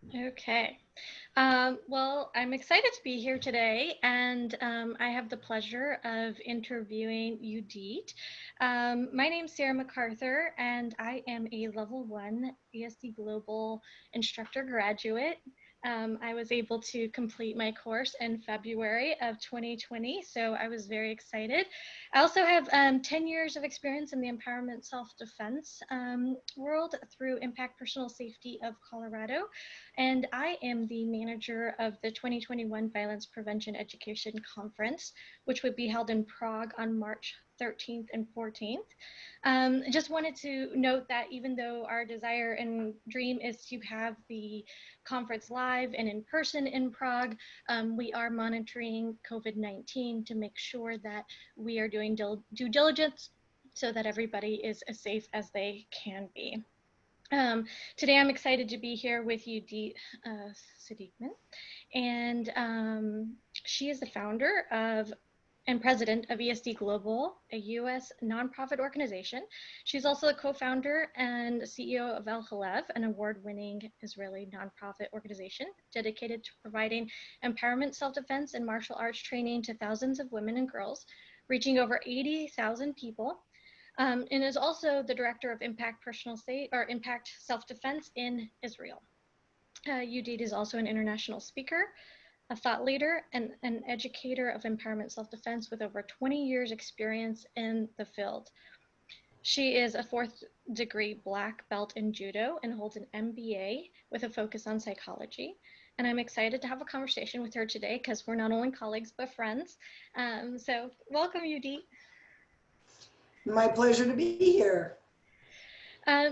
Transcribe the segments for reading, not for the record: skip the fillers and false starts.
Okay. Well, I'm excited to be here today, and I have the pleasure of interviewing Yudit. My name's Sarah MacArthur, and I am a level 1 ESD Global instructor graduate. I was able to complete my course in February of 2020, so I was very excited. I also have 10 years of experience in the empowerment self-defense world through Impact Personal Safety of Colorado. And I am the manager of the 2021 Violence Prevention Education Conference, which would be held in Prague on March 13th and 14th. Just wanted to note that even though our desire and dream is to have the conference live and in person in Prague, we are monitoring COVID-19 to make sure that we are doing due diligence so that everybody is as safe as they can be. Today I'm excited to be here with Yudit Zicklin-Sidikman, and she is the founder of and president of ESD Global, a U.S. nonprofit organization. She's also the co-founder and CEO of El Halev, an award-winning Israeli nonprofit organization dedicated to providing empowerment, self-defense, and martial arts training to thousands of women and girls, reaching over 80,000 people. And is also the director of Impact Impact Self-Defense in Israel. Yudit is also an international speaker, a thought leader, and an educator of empowerment self-defense with over 20 years experience in the field. She is a 4th degree black belt in Judo and holds an MBA with a focus on psychology. And I'm excited to have a conversation with her today because we're not only colleagues, but friends. So welcome, Yudit. My pleasure to be here.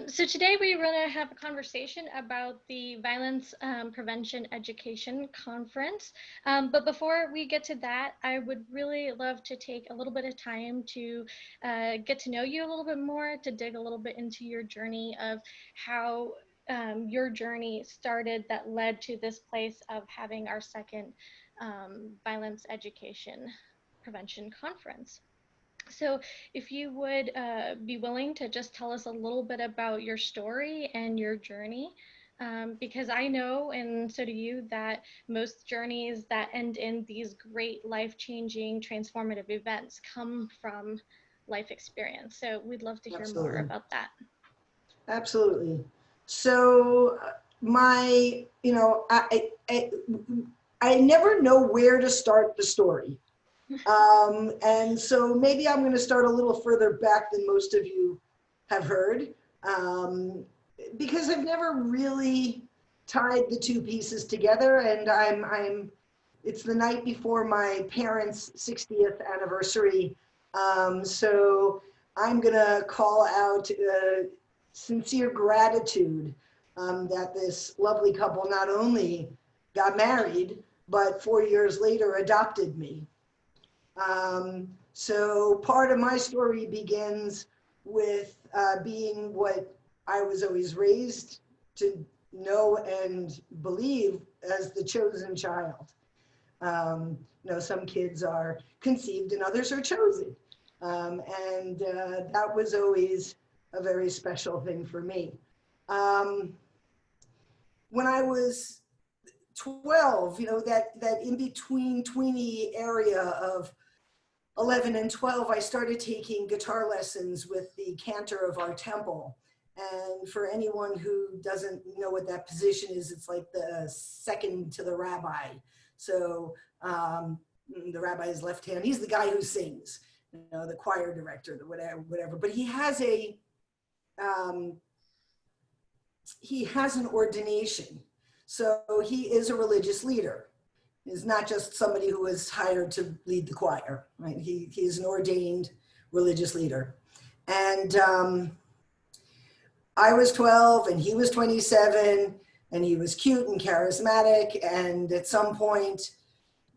So today we're going to have a conversation about the Violence Prevention Education Conference. But before we get to that, I would really love to take a little bit of time to get to know you a little bit more, to dig a little bit into your journey of how your journey started that led to this place of having our second Violence Education Prevention Conference. So if you would be willing to just tell us a little bit about your story and your journey, because I know, and so do you, that most journeys that end in these great life-changing, transformative events come from life experience. So we'd love to hear more about that. Absolutely. So I never know where to start the story. And so maybe I'm going to start a little further back than most of you have heard, because I've never really tied the two pieces together. And it's the night before my parents' 60th anniversary. So I'm going to call out sincere gratitude that this lovely couple not only got married, but 4 years later adopted me. So part of my story begins with being what I was always raised to know and believe as the chosen child. Some kids are conceived and others are chosen. And that was always a very special thing for me. When I was 12, that in-between tweeny area of 11 and 12, I started taking guitar lessons with the cantor of our temple. And for anyone who doesn't know what that position is, it's like the second to the rabbi. So the rabbi's left hand, he's the guy who sings, the choir director, whatever. But he has an ordination. So he is a religious leader. He's not just somebody who is hired to lead the choir, right? He is an ordained religious leader. And I was 12 and he was 27 and he was cute and charismatic. And at some point,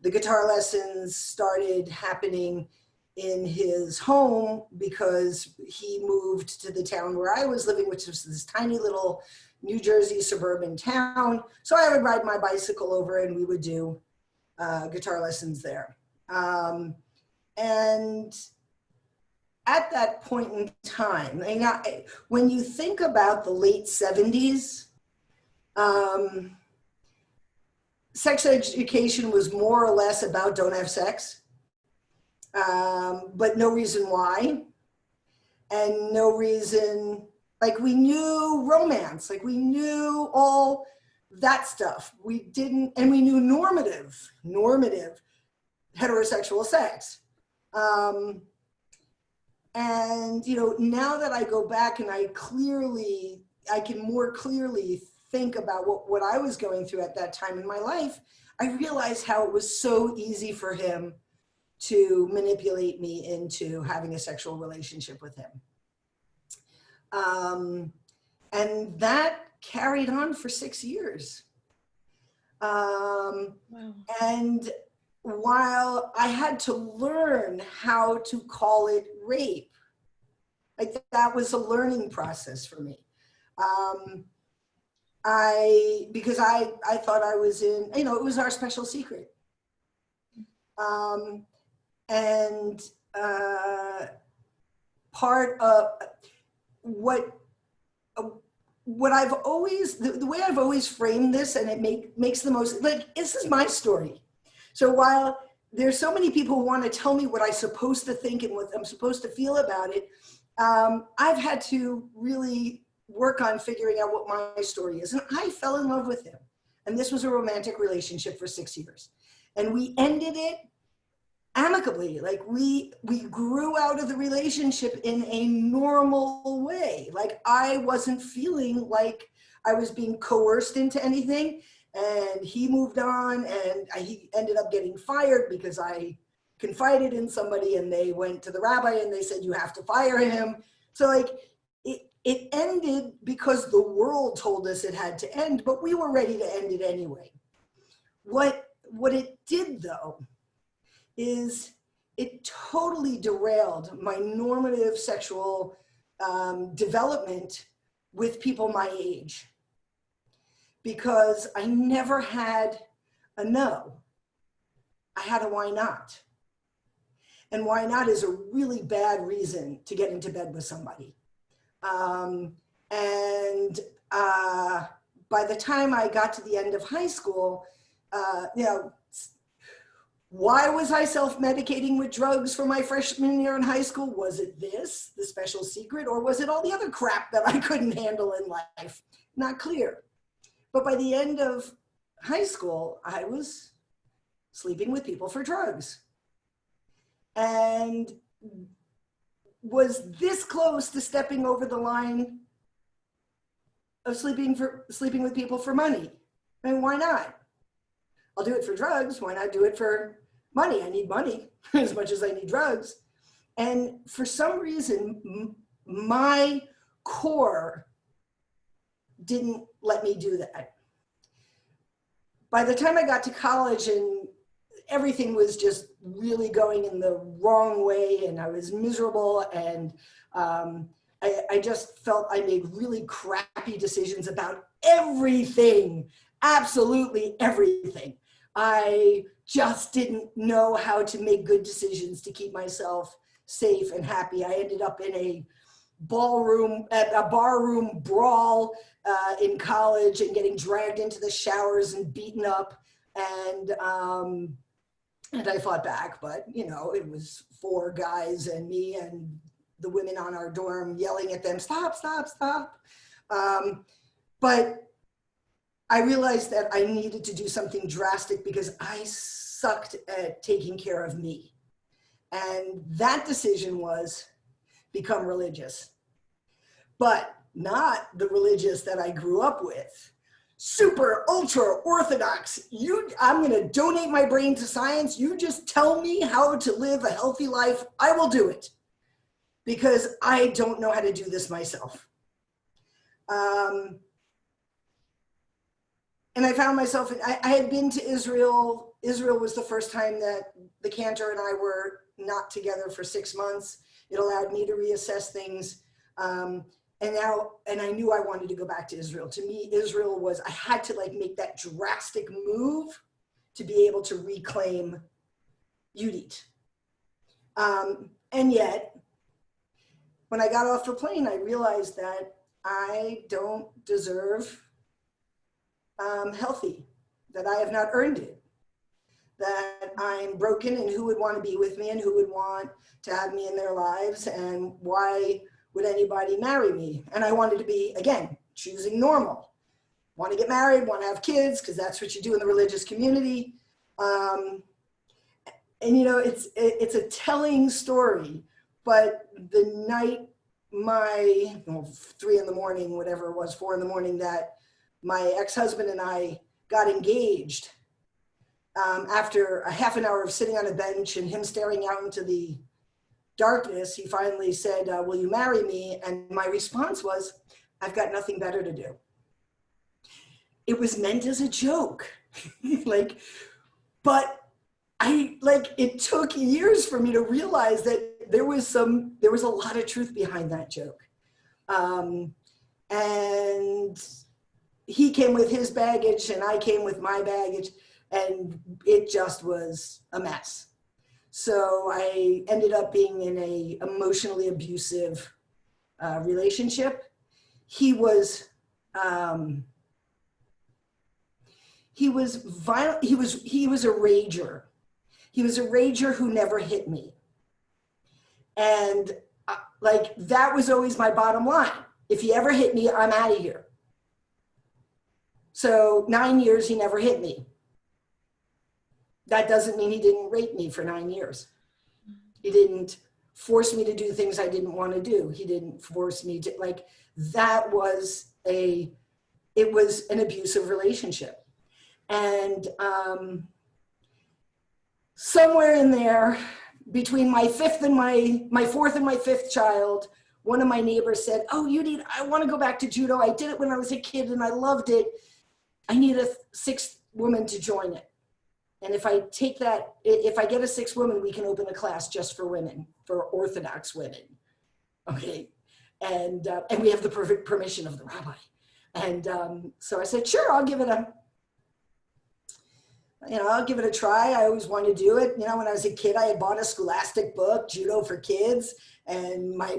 the guitar lessons started happening in his home because he moved to the town where I was living, which was this tiny little New Jersey suburban town. So I would ride my bicycle over and we would do guitar lessons there. And at that point in time, when you think about the late 70s, sex education was more or less about don't have sex, but no reason why. And no reason, like we knew romance, like we knew all that stuff. We didn't, and we knew normative heterosexual sex. And, you know, now that I go back and I can more clearly think about what I was going through at that time in my life, I realized how it was so easy for him to manipulate me into having a sexual relationship with him. And that carried on for 6 years. Wow. And while I had to learn how to call it rape, like that was a learning process for me. Because I thought I was in, you know, it was our special secret. And part of what I've always, the way I've always framed this, and it makes the most, like, this is my story. So while there's so many people who want to tell me what I'm supposed to think and what I'm supposed to feel about it, I've had to really work on figuring out what my story is. And I fell in love with him. And this was a romantic relationship for 6 years. And we ended it amicably. Like we grew out of the relationship in a normal way. Like I wasn't feeling like I was being coerced into anything. And he moved on, and he ended up getting fired because I confided in somebody, and they went to the rabbi and they said, you have to fire him. So like it ended because the world told us it had to end, but we were ready to end it anyway. What it did though is it totally derailed my normative sexual development with people my age, because I never had a no. I had a why not. And why not is a really bad reason to get into bed with somebody. By the time I got to the end of high school, you know, why was I self-medicating with drugs for my freshman year in high school? Was it this, the special secret, or was it all the other crap that I couldn't handle in life? Not clear. But by the end of high school, I was sleeping with people for drugs. And was this close to stepping over the line of sleeping with people for money. I mean, why not? I'll do it for drugs. Why not do it for money? I need money as much as I need drugs. And for some reason, my core didn't let me do that. By the time I got to college and everything was just really going in the wrong way, and I was miserable, and I just felt I made really crappy decisions about everything, absolutely everything. I just didn't know how to make good decisions to keep myself safe and happy. I ended up in a barroom brawl in college and getting dragged into the showers and beaten up. And I fought back, but you know, it was 4 guys and me and the women on our dorm yelling at them, stop, stop, stop. But I realized that I needed to do something drastic because I sucked at taking care of me. And that decision was become religious, but not the religious that I grew up with. Super ultra orthodox. I'm going to donate my brain to science. You just tell me how to live a healthy life. I will do it because I don't know how to do this myself. And I found myself, I had been to Israel. Israel was the first time that the cantor and I were not together for 6 months. It allowed me to reassess things. And I knew I wanted to go back to Israel. To me, Israel was, I had to like make that drastic move to be able to reclaim Yudit. And yet, when I got off the plane, I realized that I don't deserve healthy. that I have not earned it, that I'm broken, and who would want to be with me and who would want to have me in their lives, and why would anybody marry me? And I wanted to be, again, choosing normal. Want to get married, want to have kids, because that's what you do in the religious community. And you know, it's a telling story, but the night my, well, 3 in the morning, whatever it was, 4 in the morning, that my ex-husband and I got engaged, after a half an hour of sitting on a bench and him staring out into the darkness, he finally said, will you marry me? And my response was, I've got nothing better to do. It was meant as a joke. Like, but it took years for me to realize that there was a lot of truth behind that joke. And he came with his baggage and I came with my baggage, and it just was a mess. So I ended up being in a emotionally abusive relationship. He was violent. He was a rager. He was a rager who never hit me. And that was always my bottom line. If he ever hit me, I'm out of here. So 9 years, he never hit me. That doesn't mean he didn't rape me for 9 years. He didn't force me to do things I didn't want to do. He didn't force me to, it was an abusive relationship. And somewhere in there, between my fourth and my fifth child, one of my neighbors said, oh, Yudit, I want to go back to judo. I did it when I was a kid and I loved it. I need a 6th woman to join it. And if I get a 6th woman, we can open a class just for women, for Orthodox women. Okay. And we have the perfect permission of the rabbi. And so I said, sure, I'll give it a try. I always wanted to do it. You know, when I was a kid, I had bought a Scholastic book, Judo for Kids. And I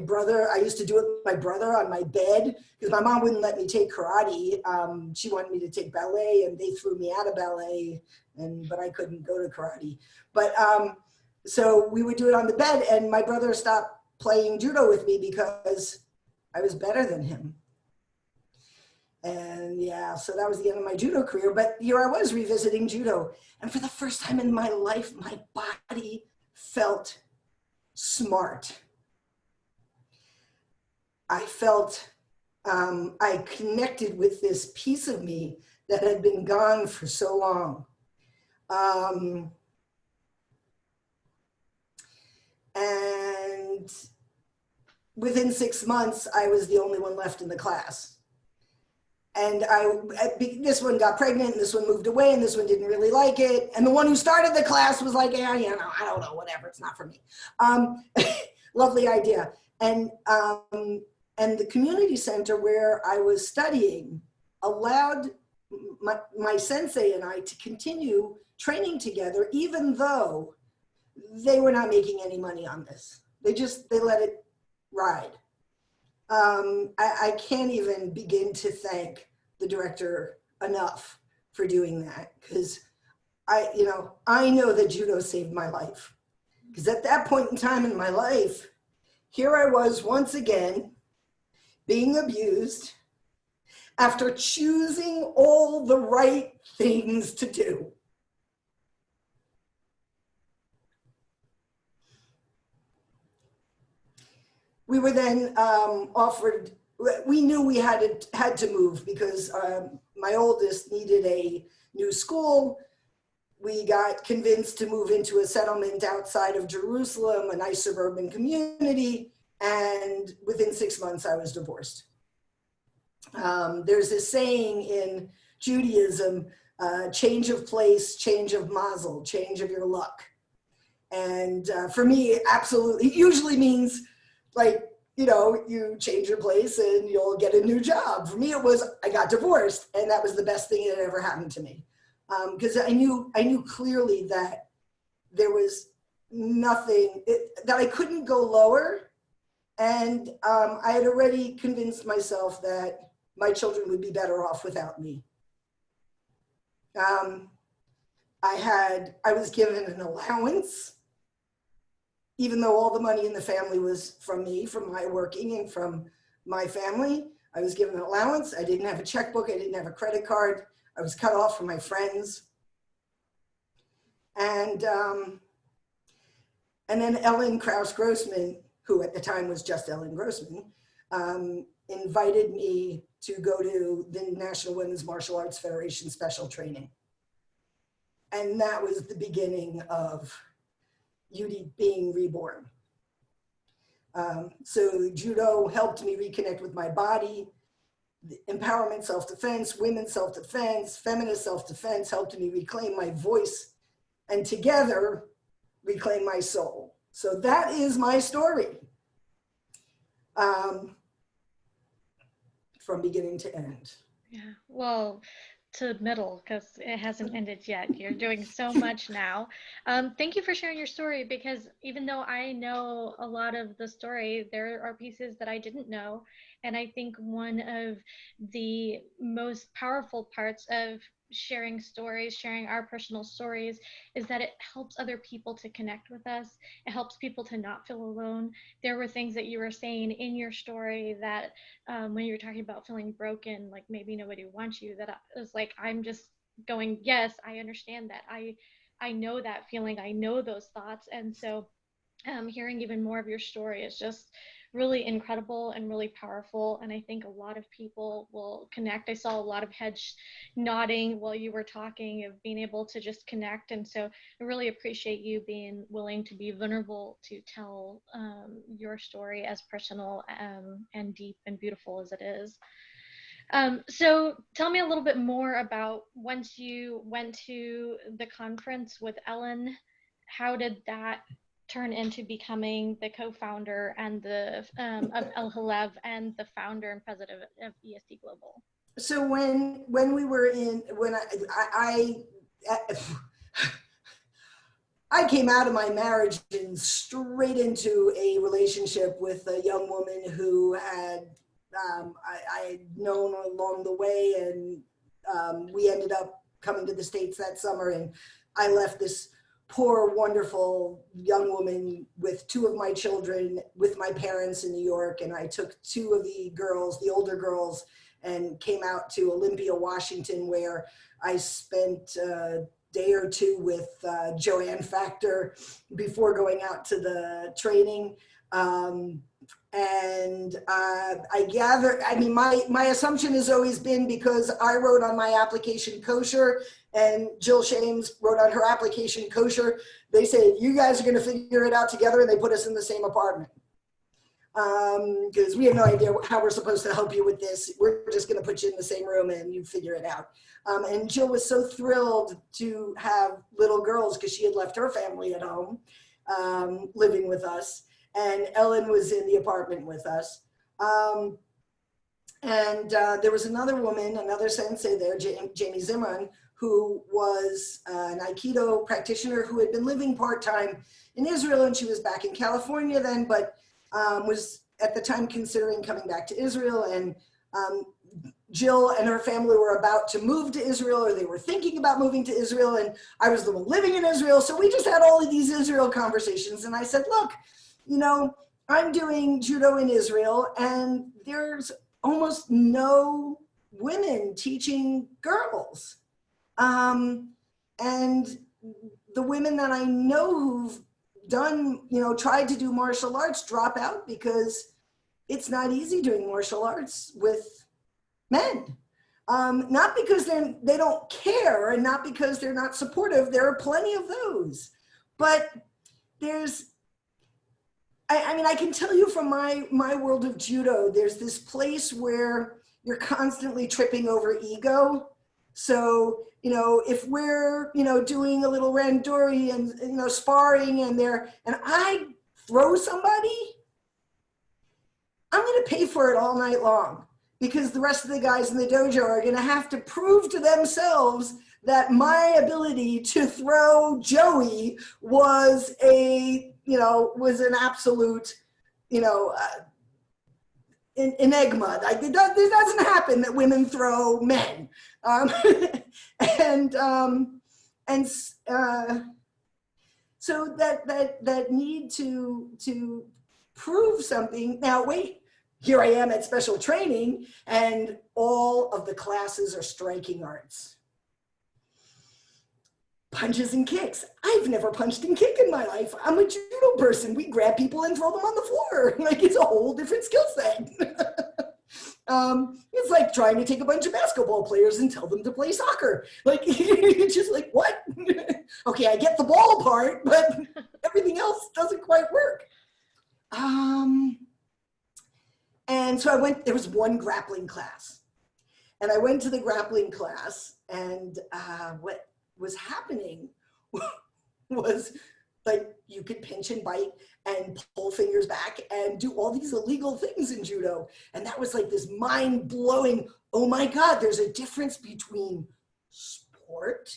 used to do it with my brother on my bed because my mom wouldn't let me take karate. She wanted me to take ballet, and they threw me out of ballet, but I couldn't go to karate. But so we would do it on the bed, and my brother stopped playing judo with me because I was better than him. And yeah, so that was the end of my judo career. But here I was revisiting judo. And for the first time in my life, my body felt smart. I felt, I connected with this piece of me that had been gone for so long. And within 6 months, I was the only one left in the class. And this one got pregnant, and this one moved away, and this one didn't really like it. And the one who started the class was like, yeah, you know, I don't know, whatever, it's not for me. Lovely idea. And the community center where I was studying allowed my sensei and I to continue training together, even though they were not making any money on this. They let it ride. I can't even begin to thank the director enough for doing that, because I know that judo saved my life. Because at that point in time in my life, here I was once again being abused after choosing all the right things to do. We were then offered, we knew we had to move because my oldest needed a new school. We got convinced to move into a settlement outside of Jerusalem, a nice suburban community, and within 6 months I was divorced. There's this saying in Judaism, change of place, change of mazel, change of your luck. And for me, absolutely, it usually means you change your place and you'll get a new job. For me, it was, I got divorced, and that was the best thing that ever happened to me. Because I knew clearly that there was nothing, that I couldn't go lower. And I had already convinced myself that my children would be better off without me. Um, I was given an allowance, even though all the money in the family was from me, from my working and from my family. I was given an allowance. I didn't have a checkbook. I didn't have a credit card. I was cut off from my friends. And then Ellen Krauss-Grossman, who at the time was just Ellen Grossman, invited me to go to the National Women's Martial Arts Federation special training. And that was the beginning of Yudit being reborn. So Judo helped me reconnect with my body. The empowerment, self-defense, women's self-defense, feminist self-defense helped me reclaim my voice and together reclaim my soul. So that is my story from beginning to end. Yeah, well, to middle, because it hasn't ended yet. You're doing so much now. Thank you for sharing your story, because even though I know a lot of the story, there are pieces that I didn't know. And I think one of the most powerful parts of sharing stories, sharing our personal stories, is that it helps other people to connect with us. It helps people to not feel alone. There were things that you were saying in your story that when you were talking about feeling broken, like maybe nobody wants you, that I was like, I'm just going, yes, I understand that. I know that feeling. I know those thoughts. And so hearing even more of your story is just really incredible and really powerful. And I think a lot of people will connect. I saw a lot of heads nodding while you were talking, of being able to just connect. And so I really appreciate you being willing to be vulnerable to tell your story, as personal and deep and beautiful as it is. So tell me a little bit more about, once you went to the conference with Ellen, how did that turn into becoming the co-founder and of El Halev and the founder and president of ESD Global? So when we were in, I came out of my marriage and straight into a relationship with a young woman who had I had known along the way, and we ended up coming to the States that summer, and I left this poor, wonderful young woman with two of my children with my parents in New York, and I took two of the girls, the older girls, and came out to Olympia, Washington, where I spent a day or two with Joanne Factor before going out to the training. I gather, I mean, my assumption has always been, because I wrote on my application kosher and Jill Shames wrote on her application kosher, they said, you guys are going to figure it out together, and they put us in the same apartment. Because we have no idea how we're supposed to help you with this. We're just going to put you in the same room and you figure it out. And Jill was so thrilled to have little girls, because she had left her family at home living with us. And Ellen was in the apartment with us. There was another woman, another sensei there, Jamie Zimmerman, who was an Aikido practitioner who had been living part-time in Israel, and she was back in California then, but was at the time considering coming back to Israel. And Jill and her family were about to move to Israel, or they were thinking about moving to Israel, and I was the one living in Israel. So we just had all of these Israel conversations, and I said, look, you know, I'm doing judo in Israel, and there's almost no women teaching girls. And the women that I know who've done, you know, tried to do martial arts drop out because it's not easy doing martial arts with men. Not because they don't care, and not because they're not supportive. There are plenty of those, but there's, I mean, I can tell you from my world of judo, there's this place where you're constantly tripping over ego. So, you know, if we're, you know, doing a little randori and, you know, sparring, and I throw somebody, I'm going to pay for it all night long, because the rest of the guys in the dojo are going to have to prove to themselves that my ability to throw Joey was an absolute, you know, enigma. Like, this doesn't happen that women throw men. and so that need to prove something. Now wait, here I am at special training, and all of the classes are striking arts. Punches and kicks. I've never punched and kicked in my life. I'm a judo person. We grab people and throw them on the floor. Like, it's a whole different skill set. It's like trying to take a bunch of basketball players and tell them to play soccer. Like, it's just like, what? Okay, I get the ball part, but everything else doesn't quite work. And so there was one grappling class. And I went to the grappling class, and what was happening was, like, you could pinch and bite and pull fingers back and do all these illegal things in judo. And that was like this mind-blowing, oh my God, there's a difference between sport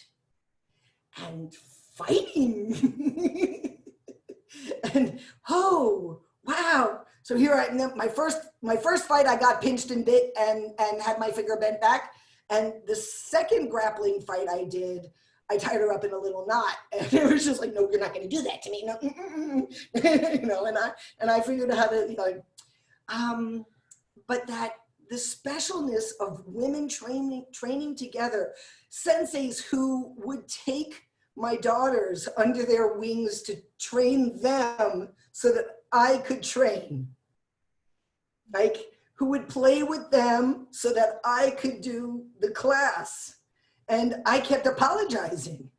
and fighting. And oh, wow. So here my first fight, I got pinched and bit and had my finger bent back. And the second grappling fight I did, I tied her up in a little knot, and it was just like, no, you're not going to do that to me. No, you know, and I figured out how to, you know, but that the specialness of women training together, senseis who would take my daughters under their wings to train them so that I could train, like, who would play with them so that I could do the class. And I kept apologizing.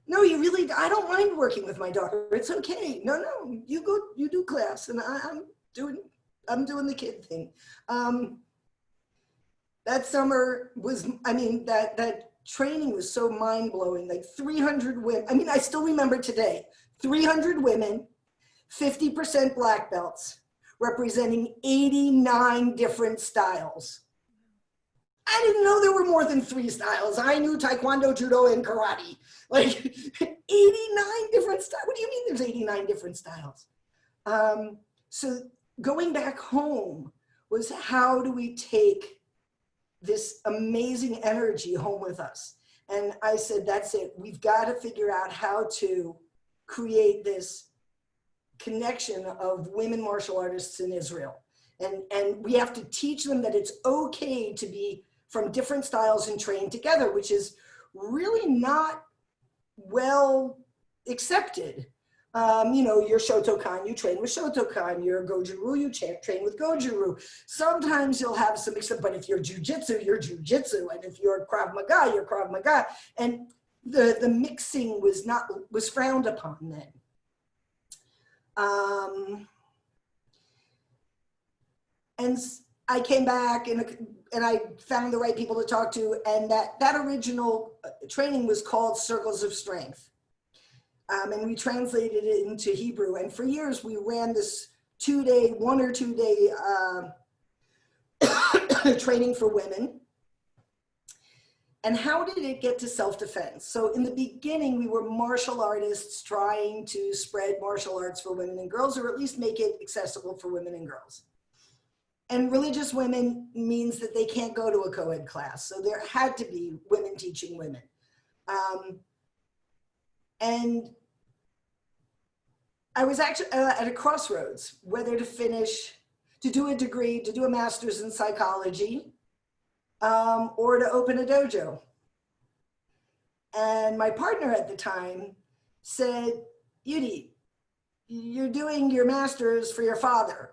No, I don't mind working with my daughter. It's okay. No, you go, you do class, and I'm doing the kid thing. That summer was, I mean, that training was so mind-blowing, like 300 women. I mean, I still remember today, 300 women, 50% black belts, representing 89 different styles. I didn't know there were more than 3 styles. I knew Taekwondo, Judo, and Karate. Like 89 different styles. What do you mean there's 89 different styles? So going back home was, how do we take this amazing energy home with us? And I said, that's it. We've got to figure out how to create this connection of women martial artists in Israel. And we have to teach them that it's okay to be from different styles and train together, which is really not well accepted. You know, you're Shotokan, you train with Shotokan. You're Goju-Ryu, you train with Goju-Ryu. Sometimes you'll have some mix-up, but if you're Jiu-Jitsu, you're Jiu-Jitsu. And if you're Krav Maga, you're Krav Maga. And the mixing was frowned upon then. And I came back and I found the right people to talk to, and that original training was called Circles of Strength. And we translated it into Hebrew. And for years we ran this 1 or 2 day training for women. And how did it get to self-defense? So in the beginning, we were martial artists trying to spread martial arts for women and girls, or at least make it accessible for women and girls. And religious women means that they can't go to a co-ed class. So there had to be women teaching women. And I was actually at a crossroads, whether to do a degree, to do a master's in psychology, or to open a dojo. And my partner at the time said, Yudit, you're doing your master's for your father.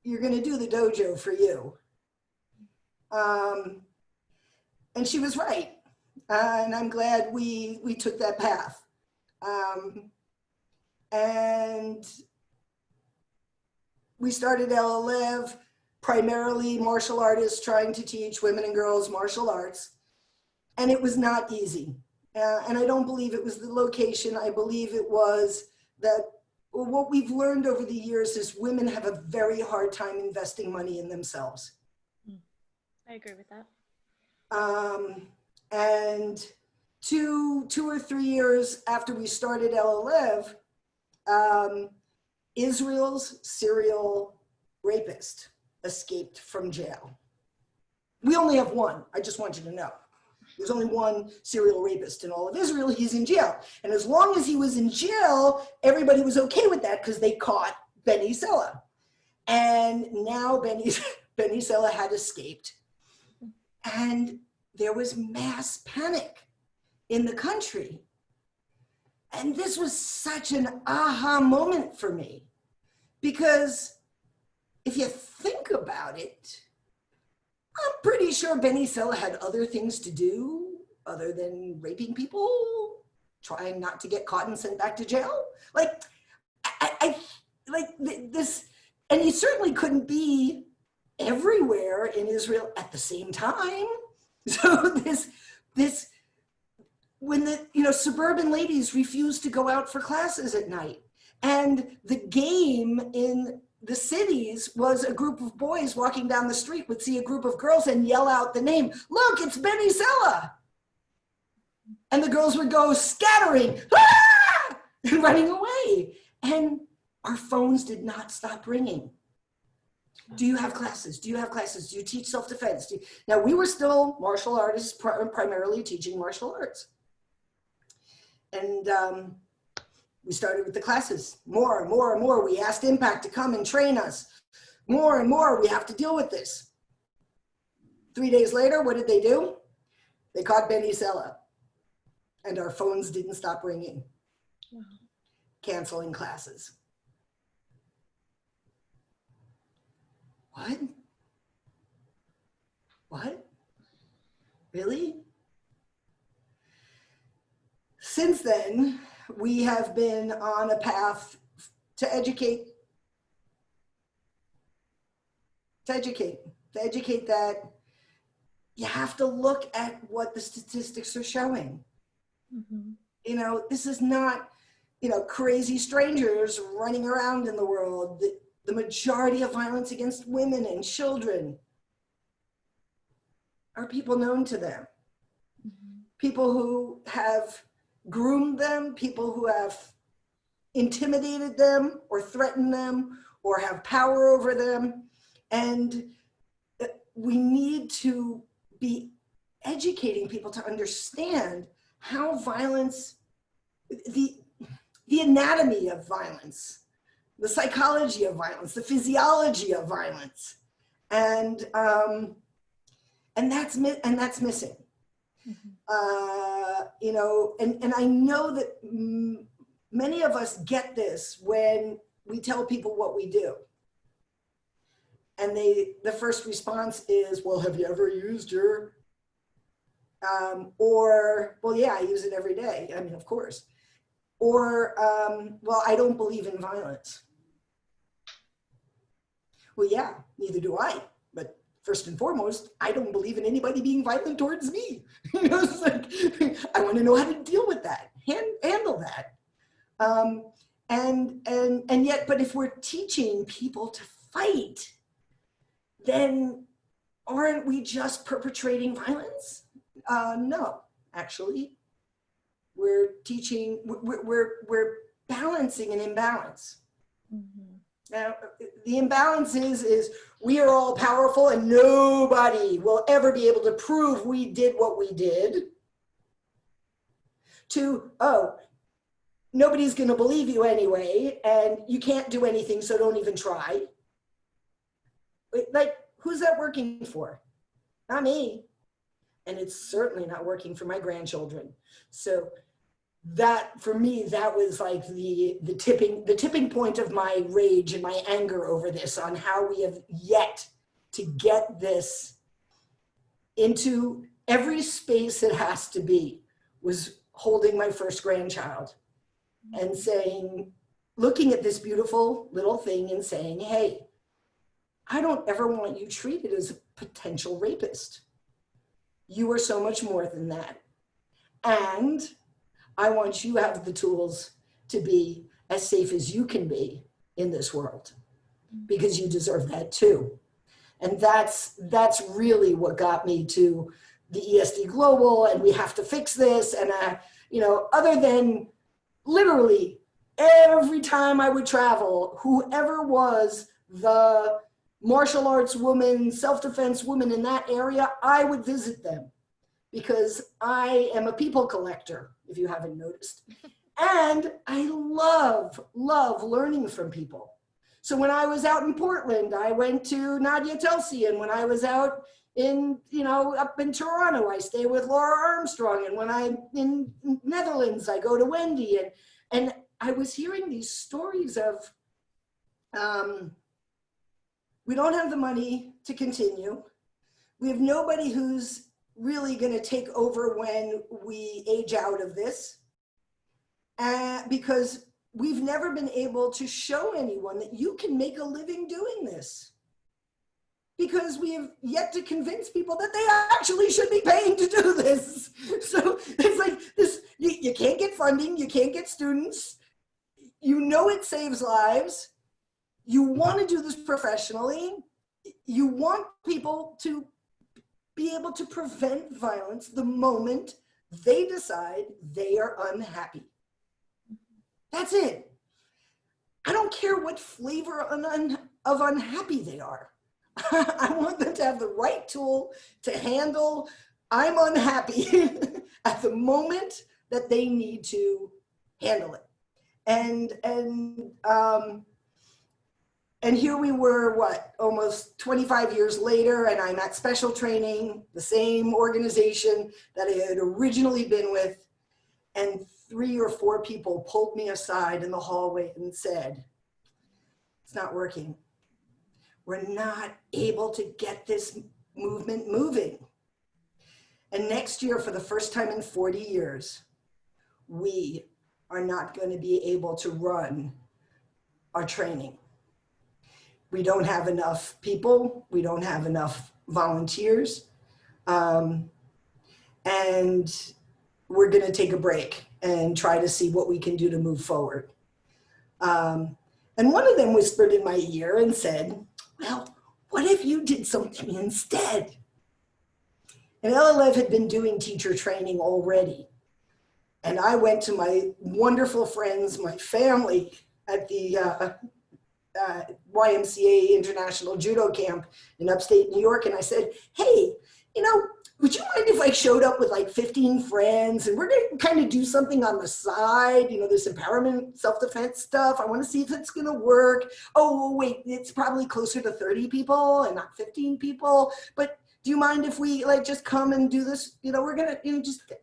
You're going to do the dojo for you. And she was right. And I'm glad we took that path. And we started LLEV, primarily martial artists trying to teach women and girls martial arts. And it was not easy. And I don't believe it was the location. I believe it was that what we've learned over the years is women have a very hard time investing money in themselves. I agree with that. And two or 3 years after we started LLEV, Israel's serial rapist escaped from jail. We only have one, I just want you to know. There's only one serial rapist in all of Israel. He's in jail. And as long as he was in jail, everybody was okay with that because they caught Benny Selim. And now Benny Selim had escaped. And there was mass panic in the country. And this was such an aha moment for me. Because if you think about it, I'm pretty sure Benny Selim had other things to do other than raping people, trying not to get caught and sent back to jail. Like, I like this, and he certainly couldn't be everywhere in Israel at the same time. So this, when the suburban ladies refused to go out for classes at night, and the game in the cities was a group of boys walking down the street would see a group of girls and yell out the name, "Look, it's Benny Selim." And the girls would go scattering, "Ah!" and running away. And our phones did not stop ringing. Do you have classes? Do you have classes? Do you teach self-defense? Now, we were still martial artists, primarily teaching martial arts. And we started with the classes, more and more and more. We asked Impact to come and train us. More and more, we have to deal with this. 3 days later, what did they do? They caught Benny Selim. And our phones didn't stop ringing. Wow. Canceling classes. What? What? Really? Since then, we have been on a path to educate that you have to look at what the statistics are showing. Mm-hmm. This is not, crazy strangers running around in the world. The majority of violence against women and children are people known to them. Mm-hmm. People who have groomed them, people who have intimidated them or threatened them or have power over them. And we need to be educating people to understand how violence, the anatomy of violence, the psychology of violence, the physiology of violence. And that's missing. Mm-hmm. And I know that many of us get this when we tell people what we do. And the first response is, well, have you ever used your, or, well, yeah, I use it every day. I mean, of course. Or, well, I don't believe in violence. Well, yeah, neither do I. But first and foremost, I don't believe in anybody being violent towards me. It's like, I want to know how to deal with that, handle that. And yet, but if we're teaching people to fight, then aren't we just perpetrating violence? No, actually, we're teaching, we're balancing an imbalance. Mm-hmm. Now, the imbalance is we are all powerful and nobody will ever be able to prove we did what we did. To, oh, nobody's going to believe you anyway, and you can't do anything, so don't even try. Like, who's that working for? Not me. And it's certainly not working for my grandchildren. So that, for me, that was like the tipping point of my rage and my anger over this, on how we have yet to get this into every space it has to be. Was holding my first grandchild and saying, looking at this beautiful little thing and saying, hey, I don't ever want you treated as a potential rapist. You are so much more than that. And I want you to have the tools to be as safe as you can be in this world, because you deserve that too. And that's really what got me to the ESD Global, and we have to fix this. And other than literally every time I would travel, whoever was the martial arts woman, self-defense woman in that area, I would visit them because I am a people collector, if you haven't noticed. And I love learning from people. So when I was out in Portland, I went to Nadia Telsey, and when I was out in, up in Toronto, I stay with Laura Armstrong, and when I'm in Netherlands, I go to Wendy, and I was hearing these stories of, we don't have the money to continue. We have nobody who's really going to take over when we age out of this, because we've never been able to show anyone that you can make a living doing this, because we have yet to convince people that they actually should be paying to do this. So it's like this, you can't get funding, you can't get students, it saves lives, you want to do this professionally, you want people to be able to prevent violence the moment they decide they are unhappy. That's it. I don't care what flavor of unhappy they are. I want them to have the right tool to handle I'm unhappy at the moment that they need to handle it. And here we were, almost 25 years later, and I'm at special training, the same organization that I had originally been with, and 3 or 4 people pulled me aside in the hallway and said, it's not working. We're not able to get this movement moving. And next year, for the first time in 40 years, we are not going to be able to run our training. We don't have enough people. We don't have enough volunteers. And we're going to take a break and try to see what we can do to move forward. And one of them whispered in my ear and said, well, what if you did something instead? And LLF had been doing teacher training already. And I went to my wonderful friends, my family at the YMCA International Judo Camp in upstate New York. And I said, hey, would you mind if I showed up with like 15 friends and we're going to kind of do something on the side, this empowerment, self-defense stuff. I want to see if it's going to work. Oh, wait, it's probably closer to 30 people and not 15 people. But do you mind if we like just come and do this? We're going to,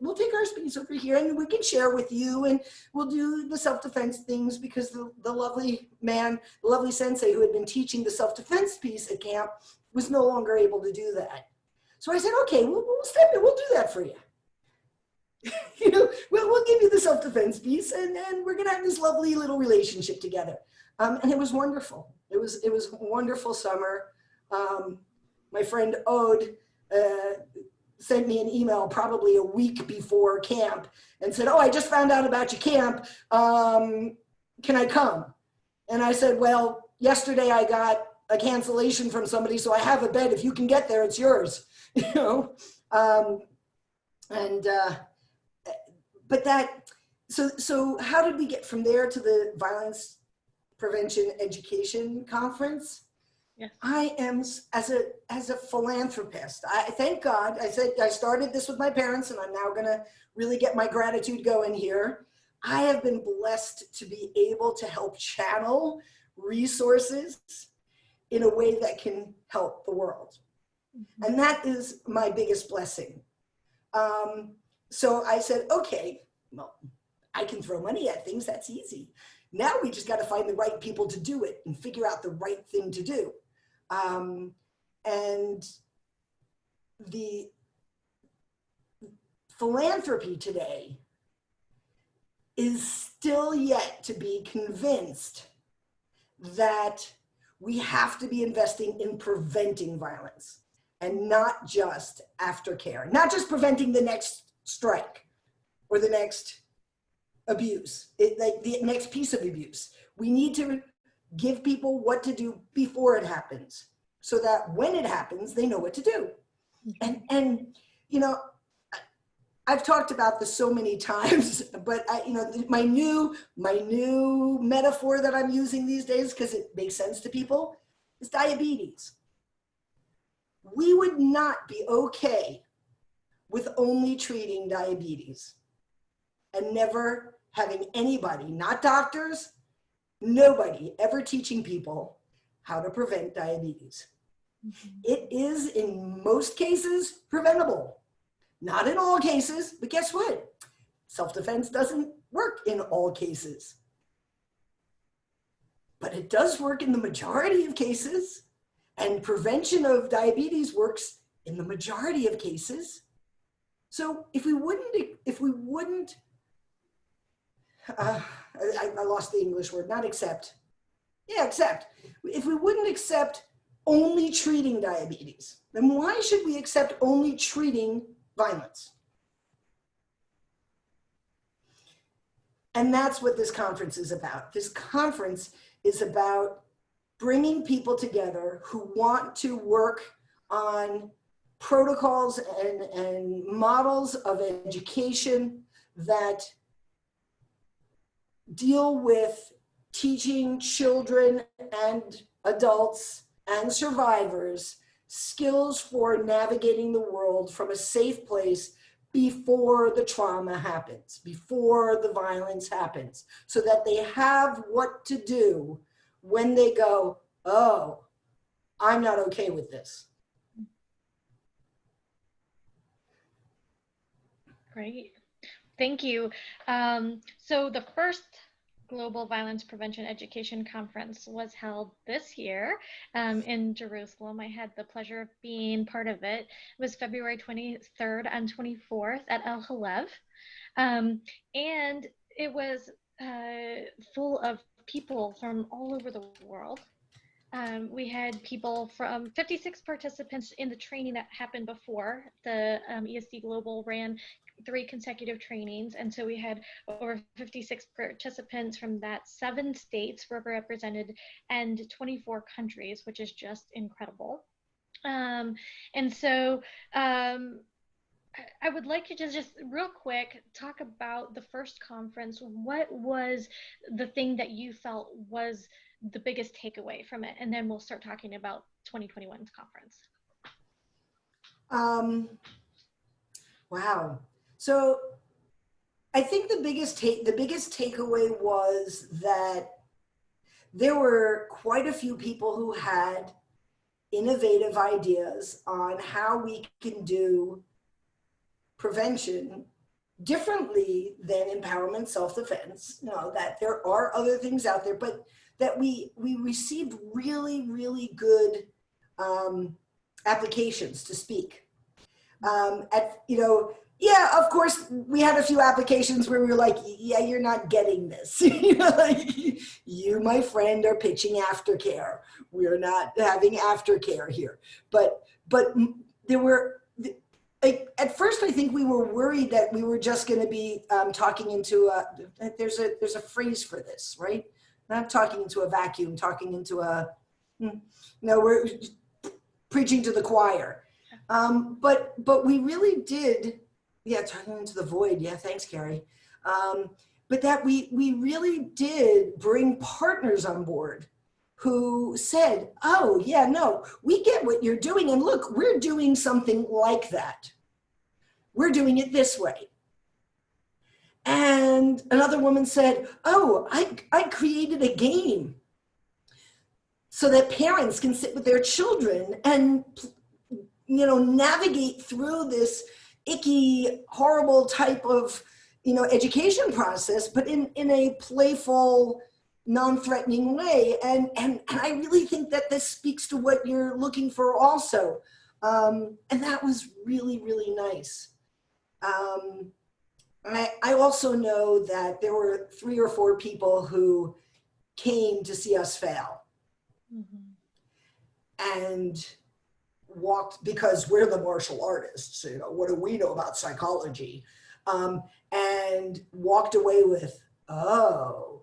we'll take our space over here and we can share with you, and we'll do the self-defense things, because the lovely man, the lovely sensei who had been teaching the self-defense piece at camp was no longer able to do that. So I said, okay, we'll step in, we'll do that for you. We'll give you the self-defense piece, and we're gonna have this lovely little relationship together. And it was wonderful. It was a wonderful summer. My friend Ode sent me an email probably a week before camp and said, oh, I just found out about your camp. Can I come? And I said, well, yesterday I got a cancellation from somebody, so I have a bed. If you can get there, it's yours. But so how did we get from there to the Violence Prevention Education Conference? Yes. I am, as a philanthropist, I thank God, I said, I started this with my parents, and I'm now gonna really get my gratitude going here. I have been blessed to be able to help channel resources in a way that can help the world. Mm-hmm. And that is my biggest blessing. So I said, okay, well, I can throw money at things, that's easy. Now we just got to find the right people to do it and figure out the right thing to do. And the philanthropy today is still yet to be convinced that we have to be investing in preventing violence and not just aftercare, not just preventing the next strike or the next abuse, like the next piece of abuse. We need to give people what to do before it happens, so that when it happens, they know what to do. And I've talked about this so many times, but my new metaphor that I'm using these days, because it makes sense to people, is diabetes. We would not be okay with only treating diabetes and never having anybody, not doctors, nobody ever teaching people how to prevent diabetes. It is in most cases preventable. Not in all cases, but guess what? Self-defense doesn't work in all cases. But it does work in the majority of cases, and prevention of diabetes works in the majority of cases. So if we wouldn't, I lost the English word, not accept. Yeah, accept. If we wouldn't accept only treating diabetes, then why should we accept only treating violence? And that's what this conference is about. This conference is about bringing people together who want to work on protocols and models of education that deal with teaching children and adults and survivors skills for navigating the world from a safe place before the trauma happens, before the violence happens, so that they have what to do when they go, oh, I'm not okay with this. Great. Thank you. So the first Global Violence Prevention Education Conference was held this year in Jerusalem. I had the pleasure of being part of it. It was February 23rd and 24th at El Halev. And it was full of people from all over the world. We had people from 56 participants in the training that happened before. The ESD Global ran 3 consecutive trainings, and so we had over 56 participants from that. 7 states were represented and 24 countries, which is just incredible. And so I would like you to just real quick talk about the first conference. What was the thing that you felt was the biggest takeaway from it? And then we'll start talking about 2021's conference. Wow. So I think the biggest takeaway was that there were quite a few people who had innovative ideas on how we can do prevention differently than empowerment self-defense. You know, that there are other things out there, but that we received really, really good applications to speak. Yeah, of course, we had a few applications where we were like, yeah, you're not getting this. Like, you, my friend, are pitching aftercare. We're not having aftercare here. But there were, at first, I think we were worried that we were just going to be talking into there's a phrase for this, right? Not talking into a vacuum, talking into we're preaching to the choir. But we really did, talking into the void. Yeah, thanks, Carrie. But that we really did bring partners on board who said, oh, yeah, no, we get what you're doing. And look, we're doing something like that. We're doing it this way. And another woman said, oh, I created a game so that parents can sit with their children and navigate through this icky, horrible type of, education process, but in a playful, non-threatening way. And I really think that this speaks to what you're looking for also. And that was really, really nice. I also know that there were 3 or 4 people who came to see us fail. Mm-hmm. And walked, because we're the martial artists, what do we know about psychology? And walked away with, and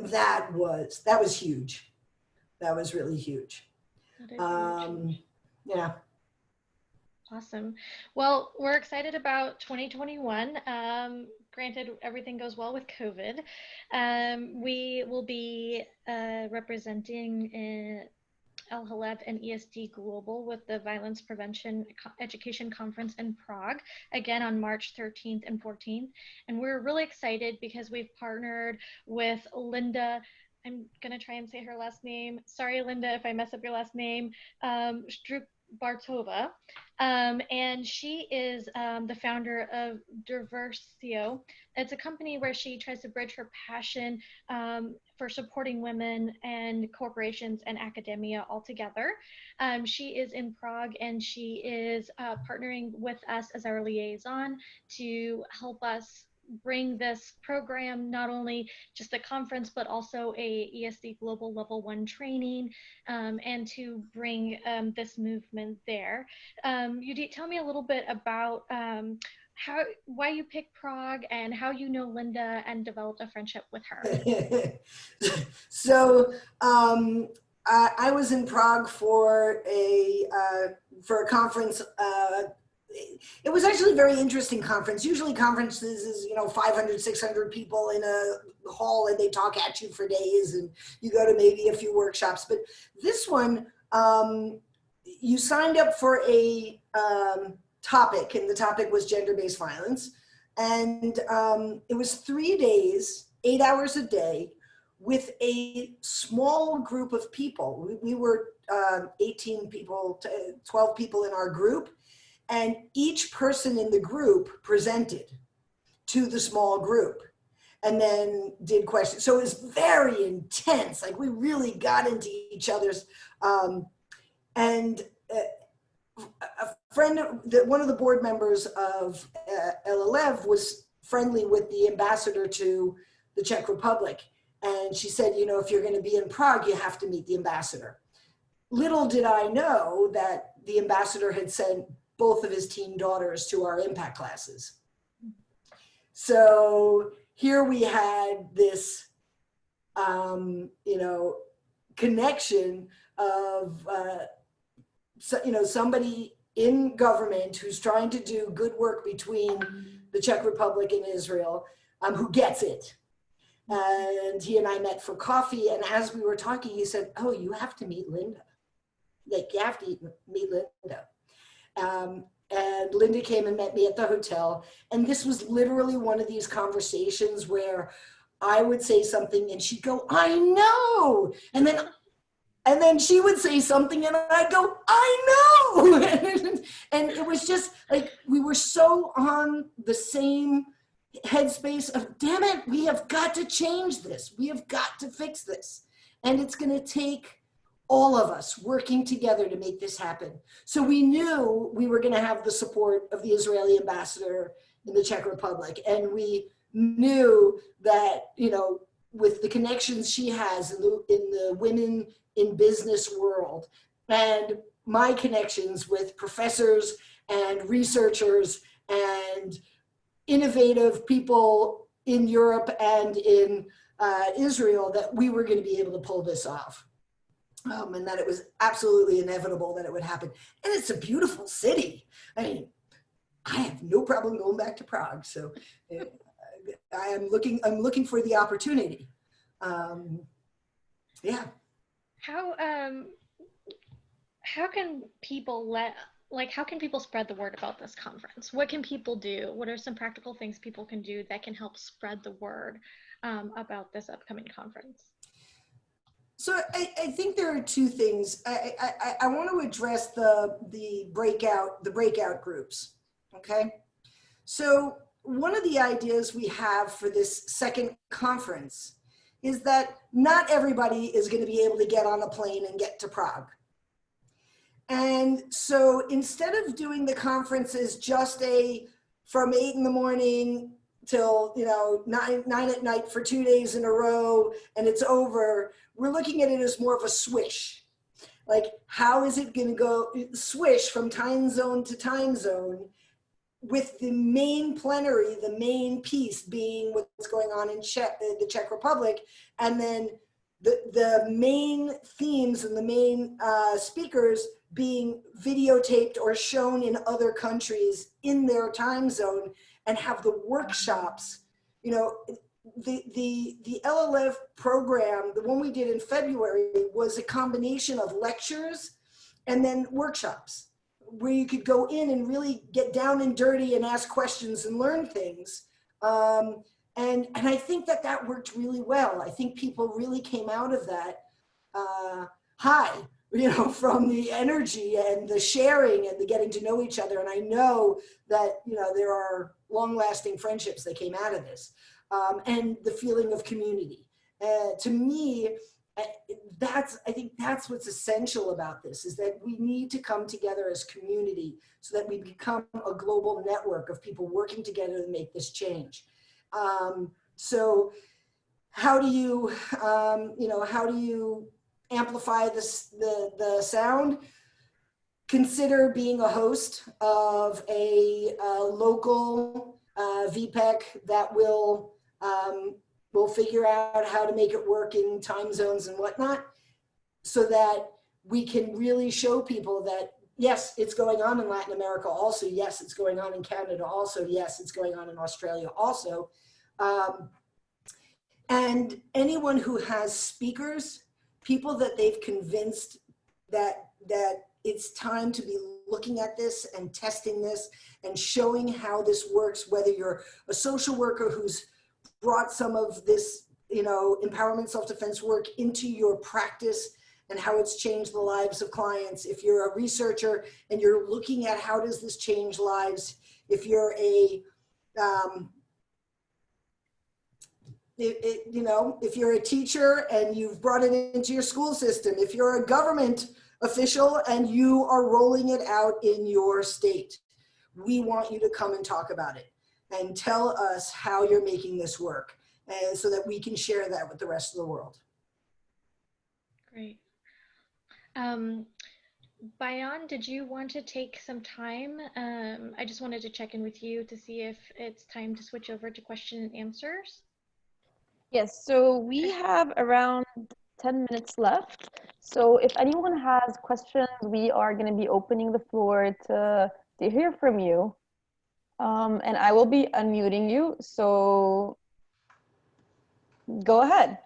that was huge. That was really huge. Huge. Yeah. Awesome. Well, we're excited about 2021. Granted, everything goes well with COVID. We will be representing El Haleb and ESD Global with the Violence Prevention Education Conference in Prague, again on March 13th and 14th. And we're really excited because we've partnered with Linda. I'm going to try and say her last name. Sorry, Linda, if I mess up your last name. Bartova, and she is the founder of Diversio. It's a company where she tries to bridge her passion for supporting women and corporations and academia all together. She is in Prague, and she is partnering with us as our liaison to help us bring this program, not only just a conference, but also a ESD Global Level 1 training, and to bring this movement there. Yudit, tell me a little bit about why you picked Prague and how you know Linda and developed a friendship with her. So I was in Prague for a conference. It was actually a very interesting conference. Usually conferences is, 500, 600 people in a hall and they talk at you for days and you go to maybe a few workshops. But this one, you signed up for a topic, and the topic was gender-based violence. And it was 3 days, 8 hours a day with a small group of people. We were 18 people, 12 people in our group. And each person in the group presented to the small group and then did questions. So it was very intense. Like, we really got into each other's, and a friend, one of the board members of LLEV was friendly with the ambassador to the Czech Republic. And she said, if you're going to be in Prague, you have to meet the ambassador. Little did I know that the ambassador had sent both of his teen daughters to our impact classes. So here we had this, connection of, somebody in government who's trying to do good work between the Czech Republic and Israel, who gets it. And he and I met for coffee. And as we were talking, he said, "Oh, you have to meet Linda. Like, you have to meet Linda." And Linda came and met me at the hotel. And this was literally one of these conversations where I would say something and she'd go, "I know." And then she would say something and I'd go, "I know." And it was just like, we were so on the same headspace of, damn it, we have got to change this. We have got to fix this. And it's going to take all of us working together to make this happen. So we knew we were going to have the support of the Israeli ambassador in the Czech Republic. And we knew that, with the connections she has in the women in business world, and my connections with professors and researchers and innovative people in Europe and in Israel, that we were going to be able to pull this off. And that it was absolutely inevitable that it would happen. And it's a beautiful city. I mean, I have no problem going back to Prague. So I'm looking for the opportunity. Yeah. How can people how can people spread the word about this conference? What can people do? What are some practical things people can do that can help spread the word about this upcoming conference? So I think there are two things. I want to address the breakout groups. Okay. So one of the ideas we have for this second conference is that not everybody is going to be able to get on a plane and get to Prague. And so instead of doing the conferences just from 8 in the morning till 9 at night for 2 days in a row and it's over, we're looking at it as more of a swish. Like, how is it going to go swish from time zone to time zone, with the main plenary, the main piece being what's going on in the Czech Republic, and then the main themes and the main speakers being videotaped or shown in other countries in their time zone, and have the workshops. the LLF program, the one we did in February, was a combination of lectures and then workshops where you could go in and really get down and dirty and ask questions and learn things. And I think that worked really well. I think people really came out of that high, from the energy and the sharing and the getting to know each other. And I know that, there are long-lasting friendships that came out of this, and the feeling of community. To me, I think that's what's essential about this, is that we need to come together as community so that we become a global network of people working together to make this change. So how do you, how do you amplify the sound? Consider being a host of a local VPEC that will figure out how to make it work in time zones and whatnot, so that we can really show people that, yes, it's going on in Latin America also. Yes, it's going on in Canada also. Yes, it's going on in Australia also. And anyone who has speakers, people that they've convinced that it's time to be looking at this and testing this and showing how this works, whether you're a social worker who's brought some of this, empowerment self-defense work into your practice and how it's changed the lives of clients. If you're a researcher and you're looking at how does this change lives, if you're if you're a teacher and you've brought it into your school system, if you're a government official and you are rolling it out in your state, we want you to come and talk about it and tell us how you're making this work, and so that we can share that with the rest of the world. Great. Bayan, did you want to take some time? I just wanted to check in with you to see if it's time to switch over to question and answers. Yes, so we have around 10 minutes left. So if anyone has questions, we are going to be opening the floor to hear from you. And I will be unmuting you, so go ahead.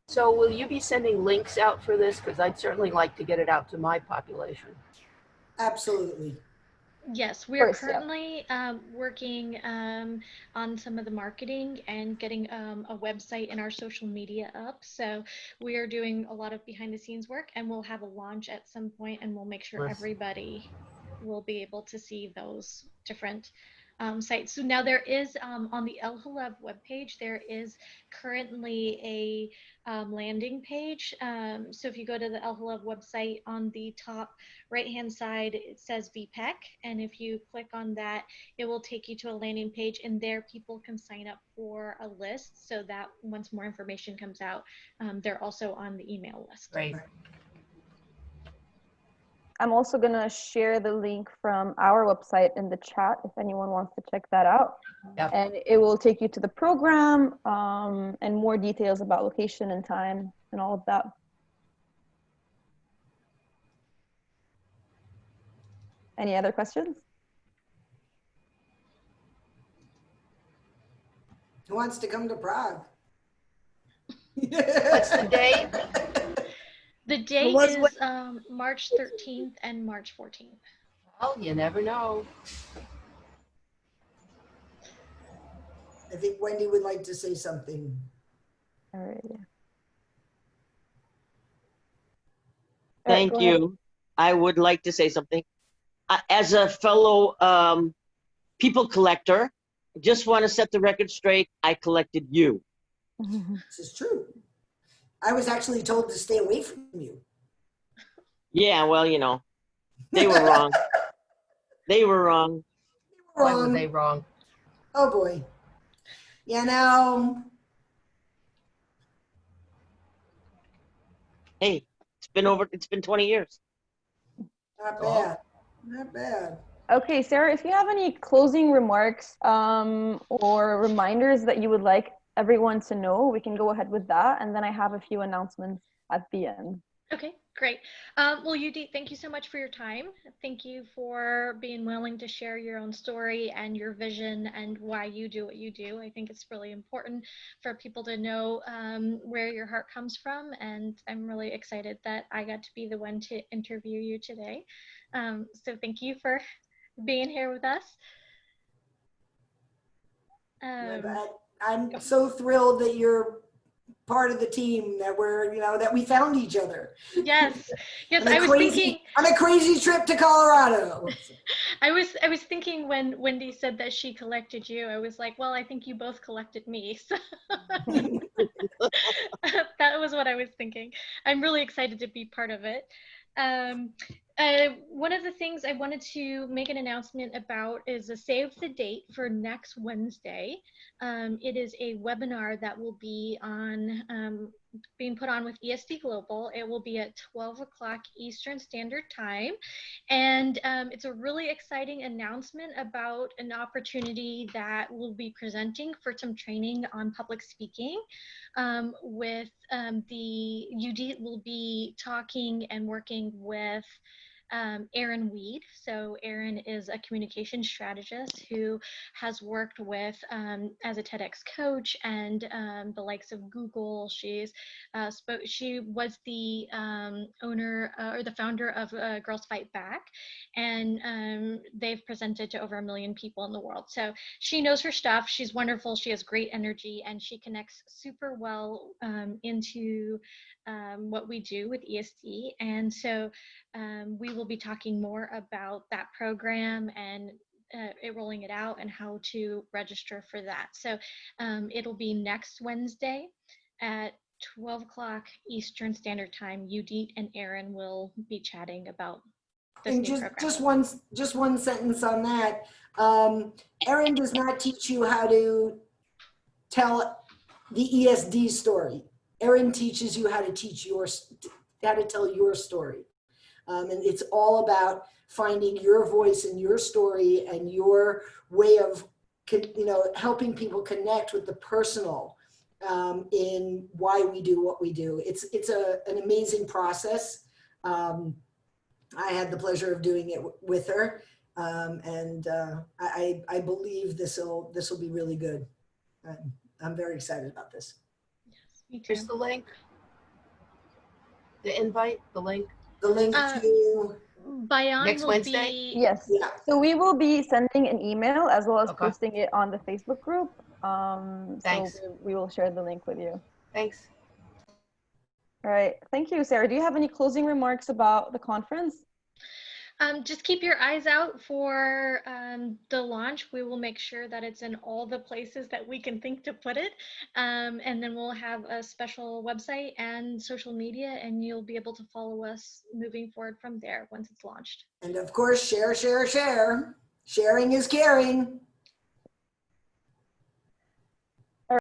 So will you be sending links out for this? Because I'd certainly like to get it out to my population. Absolutely. Yes, we are currently working on some of the marketing and getting a website and our social media up. So we are doing a lot of behind the scenes work, and we'll have a launch at some point, and we'll make sure everybody will be able to see those different sites. So now there is on the El Halev webpage, there is currently a landing page. So if you go to the El Halev website, on the top right-hand side, it says VPEC. And if you click on that, it will take you to a landing page, and there people can sign up for a list so that once more information comes out, they're also on the email list. Great. I'm also going to share the link from our website in the chat if anyone wants to check that out. Yep. And it will take you to the program and more details about location and time and all of that. Any other questions? Who wants to come to Prague? What's the date? The date is March 13th and March 14th. Well, you never know. I think Wendy would like to say something. All right. Thank you. I would like to say something. As a fellow people collector, I just want to set the record straight. I collected you. This is true. I was actually told to stay away from you. Yeah, well, they were wrong. They were wrong. Why were they wrong? Oh boy. Hey, it's been 20 years. Not bad. Not bad. Okay, Sarah, if you have any closing remarks or reminders that you would like everyone to know, we can go ahead with that. And then I have a few announcements at the end. Okay, great. Well, Yudit, thank you so much for your time. Thank you for being willing to share your own story and your vision and why you do what you do. I think it's really important for people to know where your heart comes from, and I'm really excited that I got to be the one to interview you today. So thank you for being here with us. I'm so thrilled that you're part of the team, that that we found each other. Yes, yes, on a crazy trip to Colorado. I was thinking when Wendy said that she collected you, I was like, well, I think you both collected me. So that was what I was thinking. I'm really excited to be part of it. Um, one of the things I wanted to make an announcement about is a save the date for next Wednesday. It is a webinar that will be on being put on with ESD Global. It will be at 12 o'clock Eastern Standard Time. And it's a really exciting announcement about an opportunity that we'll be presenting for some training on public speaking. With the Yudit will be talking and working with Erin Weed. So Erin is a communication strategist who has worked with as a TEDx coach and the likes of Google. She was the owner or the founder of Girls Fight Back, and they've presented to over 1 million people in the world. So she knows her stuff. She's wonderful. She has great energy, and she connects super well into what we do with ESD. And so we will be talking more about that program and rolling it out and how to register for that. So it'll be next Wednesday at 12 o'clock Eastern Standard Time. Yudit and Erin will be chatting about this and new program. Just one sentence on that. Erin does not teach you how to tell the ESD story. Erin teaches you how to tell your story. And it's all about finding your voice and your story and your way of, helping people connect with the personal in why we do what we do. It's an amazing process. I had the pleasure of doing it with her, and I believe this will be really good. I'm very excited about this. Yes, me too. Here's the link, the invite, the link. The link to Bayan next will Wednesday? be. Yes. Yeah. So we will be sending an email as well as Okay. posting it on the Facebook group. Thanks. So we will share the link with you. Thanks. All right. Thank you, Sarah. Do you have any closing remarks about the conference? Just keep your eyes out for the launch. We will make sure that it's in all the places that we can think to put it. And then we'll have a special website and social media, and you'll be able to follow us moving forward from there once it's launched. And of course, share. Sharing is caring.